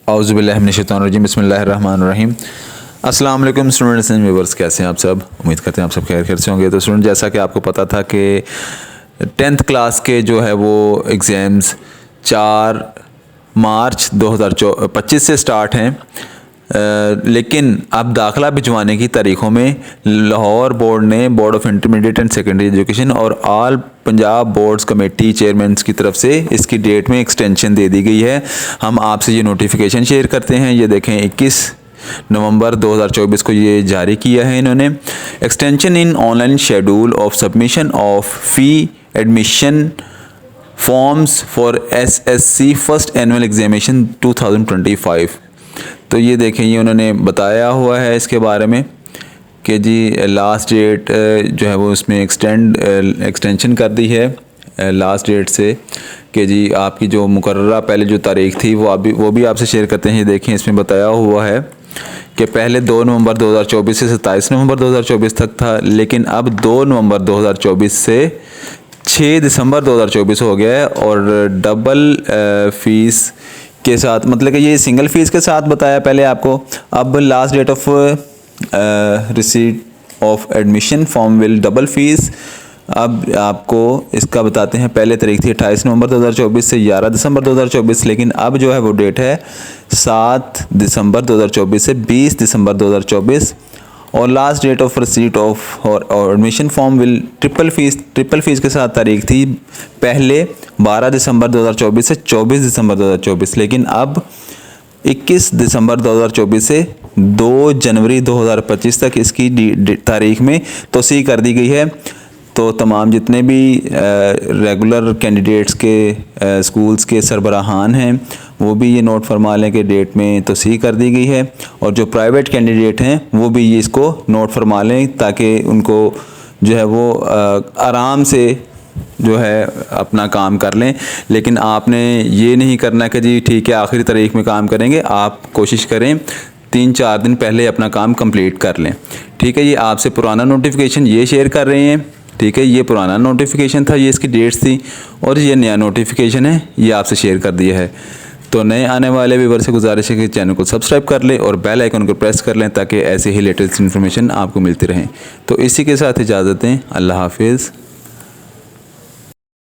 औज़ुबिल्लाहि मिनश्शैतानिर्रजीम बिस्मिल्लाहिर्रहमानिर्रहीम। अस्सलाम वालेकुम स्टूडेंट्स एंड व्यूअर्स, कैसे हैं आप सब? उम्मीद करते हैं आप सब खैर से होंगे। तो स्टूडेंट, जैसा कि आपको पता था कि 10th क्लास के जो है वो एग्ज़ाम्स 4 मार्च 2025 से स्टार्ट हैं, लेकिन अब दाखिला भिजवाने की तारीख़ों में लाहौर बोर्ड ने board of intermediate and secondary education और all Punjab boards committee chairman की तरफ से इसकी डेट में एक्सटेंशन दे दी गई है। हम आपसे ये नोटिफिकेशन शेयर करते हैं। ये देखें, 21 नवंबर 2024 को ये जारी किया है इन्होंने। Extension in online schedule of submission of fee admission forms for SSC first annual examination 2025। तो ये देखें, ये उन्होंने बताया हुआ है इसके बारे में कि जी लास्ट डेट जो है वो इसमें एक्सटेंशन कर दी है लास्ट डेट से, कि जी आपकी जो मुकर्ररा पहले जो तारीख थी वो भी आपसे शेयर करते हैं। ये देखें, इसमें बताया हुआ है कि पहले 2 नवंबर 2024 से 27 नवंबर 2024 तक था, लेकिन अब 2 नवंबर 2024 से 6 दिसंबर 2024 हो गया है। और डबल फ़ीस के साथ, मतलब कि ये सिंगल फ़ीस के साथ बताया पहले आपको। अब last date of receipt of admission form will double fees. अब आपको इसका बताते हैं। पहले तारीख थी 28 नवंबर 2024 से 11 दिसंबर 2024, लेकिन अब जो है वो डेट है 7 दिसंबर 2024 से 20 दिसंबर 2024। और last date of receipt of और admission form will triple fees के साथ तारीख थी पहले 12 दिसंबर 2024 से 24 दिसंबर 2024, लेकिन अब 21 दिसंबर 2024 से 2 जनवरी 2025 तक इसकी तारीख में तोसी कर दी गई है। तो तमाम जितने भी रेगुलर कैंडिडेट्स के स्कूल्स के सरबराहान हैं वो भी ये नोट फरमा लें कि डेट में तोसी कर दी गई है, और जो प्राइवेट कैंडिडेट हैं वो भी ये इसको नोट फरमा लें ताकि उनको जो है वो आराम से जो है अपना काम कर लें। लेकिन आपने ये नहीं करना कि जी ठीक है आखिरी तारीख में काम करेंगे। आप कोशिश करें 3-4 दिन पहले अपना काम कंप्लीट कर लें, ठीक है। ये आपसे पुराना नोटिफिकेशन ये शेयर कर रहे हैं, ठीक है। ये पुराना नोटिफिकेशन था, ये इसकी डेट्स थी, और ये नया नोटिफिकेशन है, ये आपसे शेयर कर दिया है। तो नए आने वाले व्यूअर से गुजारिश है कि चैनल को सब्सक्राइब कर लें और बेल आइकन को प्रेस कर लें ताकि ऐसे ही लेटेस्ट इन्फॉर्मेशन आपको मिलती रहे। तो इसी के साथ इजाज़त दें। अल्लाह हाफिज़।